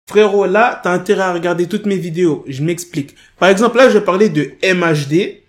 Frérot, là, t'as intérêt à regarder toutes mes vidéos. Je m'explique. Par exemple, là, je vais parler de MHD,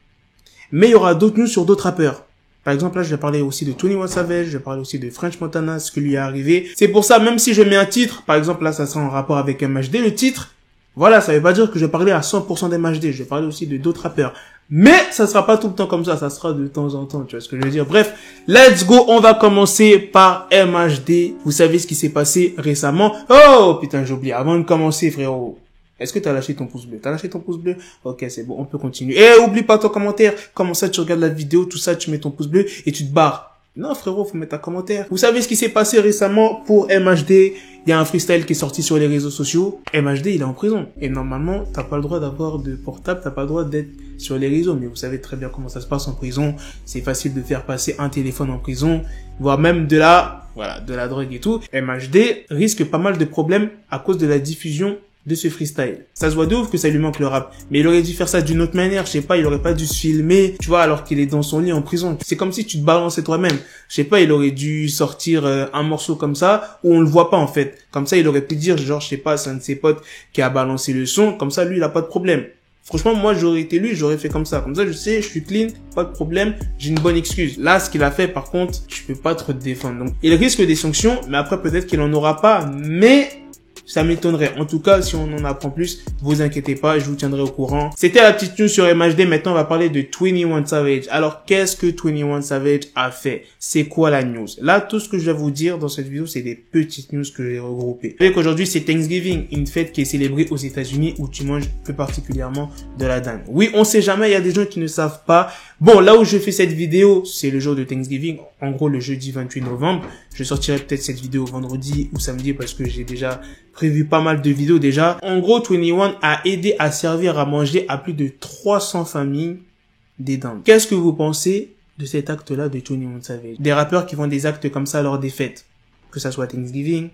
mais il y aura d'autres news sur d'autres rappeurs. Par exemple, là, je vais parler aussi de 21 Savage, je vais parler aussi de French Montana, ce qui lui est arrivé. C'est pour ça, même si je mets un titre, par exemple, là, ça sera en rapport avec MHD, le titre, voilà, ça veut pas dire que je vais parler à 100% d'MHD, je vais parler aussi de d'autres rappeurs. Mais ça sera pas tout le temps comme ça sera de temps en temps, tu vois ce que je veux dire. Bref, let's go, on va commencer par MHD. Vous savez ce qui s'est passé récemment. Oh, putain, j'ai oublié, avant de commencer, frérot. Est-ce que t'as lâché ton pouce bleu? T'as lâché ton pouce bleu? Ok, c'est bon, on peut continuer. Eh, oublie pas ton commentaire. Comment ça, tu regardes la vidéo, tout ça, tu mets ton pouce bleu et tu te barres. Non, frérot, faut mettre un commentaire. Vous savez ce qui s'est passé récemment pour MHD? Il y a un freestyle qui est sorti sur les réseaux sociaux. MHD, il est en prison. Et normalement, t'as pas le droit d'avoir de portable, t'as pas le droit d'être sur les réseaux. Mais vous savez très bien comment ça se passe en prison. C'est facile de faire passer un téléphone en prison, voire même de la drogue et tout. MHD risque pas mal de problèmes à cause de la diffusion de ce freestyle. Ça se voit de ouf que ça lui manque le rap. Mais il aurait dû faire ça d'une autre manière, je sais pas, il aurait pas dû se filmer, tu vois, alors qu'il est dans son lit en prison. C'est comme si tu te balançais toi-même. Je sais pas, il aurait dû sortir un morceau comme ça, où on le voit pas en fait. Comme ça, il aurait pu dire, genre, je sais pas, c'est un de ses potes qui a balancé le son, comme ça, lui, il a pas de problème. Franchement, moi, j'aurais été lui, j'aurais fait comme ça. Comme ça, je sais, je suis clean, pas de problème, j'ai une bonne excuse. Là, ce qu'il a fait, par contre, je peux pas trop te défendre. Donc, il risque des sanctions, mais après, peut-être qu'il en aura pas, mais ça m'étonnerait. En tout cas, si on en apprend plus, vous inquiétez pas, je vous tiendrai au courant. C'était la petite news sur MHD. Maintenant, on va parler de 21 Savage. Alors, qu'est-ce que 21 Savage a fait? C'est quoi la news? Là, tout ce que je vais vous dire dans cette vidéo, c'est des petites news que j'ai regroupées. Vous savez qu'aujourd'hui, c'est Thanksgiving, une fête qui est célébrée aux États-Unis où tu manges plus particulièrement de la dinde. Oui, on sait jamais, il y a des gens qui ne savent pas. Bon, là où je fais cette vidéo, c'est le jour de Thanksgiving. En gros, le jeudi 28 novembre. Je sortirai peut-être cette vidéo vendredi ou samedi parce que j'ai déjà prévu pas mal de vidéos déjà. En gros, 21 a aidé à servir à manger à plus de 300 familles des dindes. Qu'est-ce que vous pensez de cet acte-là de 21 Savage? Des rappeurs qui font des actes comme ça lors des fêtes. Que ça soit Thanksgiving,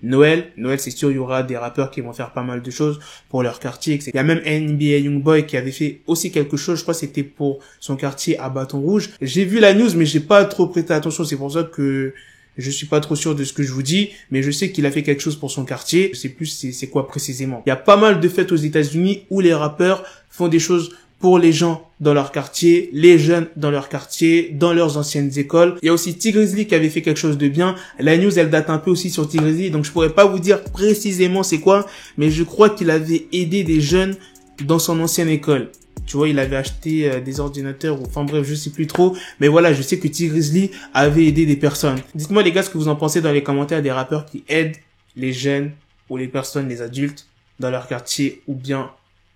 Noël, c'est sûr, il y aura des rappeurs qui vont faire pas mal de choses pour leur quartier, etc. Il y a même NBA Youngboy qui avait fait aussi quelque chose, je crois que c'était pour son quartier à Bâton Rouge. J'ai vu la news, mais j'ai pas trop prêté attention, c'est pour ça que je suis pas trop sûr de ce que je vous dis, mais je sais qu'il a fait quelque chose pour son quartier. Je sais plus c'est quoi précisément. Il y a pas mal de fêtes aux États-Unis où les rappeurs font des choses pour les gens dans leur quartier, les jeunes dans leur quartier, dans leurs anciennes écoles. Il y a aussi T-Grizzly qui avait fait quelque chose de bien. La news, elle date un peu aussi sur T-Grizzly, donc je pourrais pas vous dire précisément c'est quoi, mais je crois qu'il avait aidé des jeunes dans son ancienne école. Tu vois, il avait acheté des ordinateurs, ou enfin bref, je sais plus trop. Mais voilà, je sais que T-Grizzly avait aidé des personnes. Dites-moi les gars ce que vous en pensez dans les commentaires des rappeurs qui aident les jeunes ou les personnes, les adultes dans leur quartier ou bien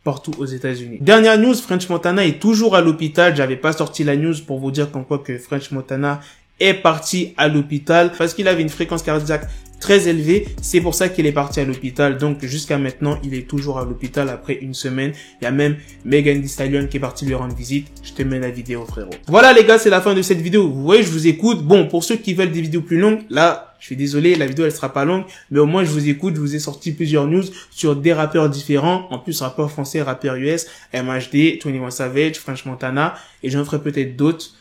partout aux États-Unis. Dernière news, French Montana est toujours à l'hôpital. J'avais pas sorti la news pour vous dire comme quoi que French Montana est parti à l'hôpital parce qu'il avait une fréquence cardiaque très élevé, c'est pour ça qu'il est parti à l'hôpital. Donc jusqu'à maintenant, il est toujours à l'hôpital après une semaine. Il y a même Megan Thee Stallion qui est parti lui rendre visite. Je te mets la vidéo, frérot. Voilà les gars, c'est la fin de cette vidéo. Vous voyez, je vous écoute. Bon, pour ceux qui veulent des vidéos plus longues, là, je suis désolé, la vidéo elle sera pas longue, mais au moins je vous écoute. Je vous ai sorti plusieurs news sur des rappeurs différents. En plus, rappeurs français, rappeurs US, MHD, 21 Savage, French Montana, et j'en ferai peut-être d'autres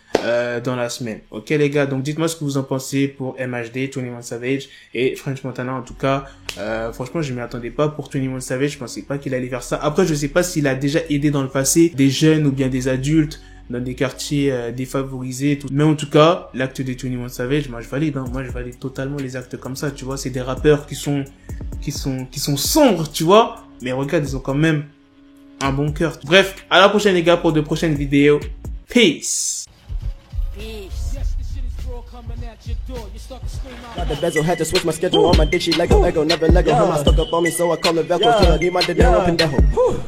dans la semaine. Ok les gars, donc dites-moi ce que vous en pensez pour MHD, 21 Savage et French Montana. En tout cas, franchement, je m'y attendais pas pour 21 Savage. Je pensais pas qu'il allait faire ça. Après, je sais pas s'il a déjà aidé dans le passé des jeunes ou bien des adultes dans des quartiers défavorisés, tout. Mais en tout cas, l'acte de 21 Savage, moi je valide, hein. Moi je valide totalement les actes comme ça, tu vois. C'est des rappeurs qui sont sombres, tu vois. Mais regarde, ils ont quand même un bon cœur. Bref, à la prochaine les gars pour de prochaines vidéos. Peace. Got the bezel, had to switch my schedule on my dick, she Lego, never Lego. Her mouth stuck up on me, so I call her Velcro. Till I need my dinero pendejo.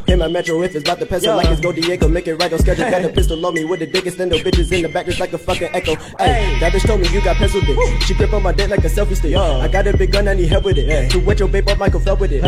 Hit my metro if it's about to peso, like it's Go Diego, make it right on schedule. Got a pistol on me with the dickest endo, bitches in the back just like a fucking echo. Ay, that bitch told me you got pencil dick. She grip on my dick like a selfie stick. I got a big gun, I need help with it. To wet your babe up, Michael fell with it.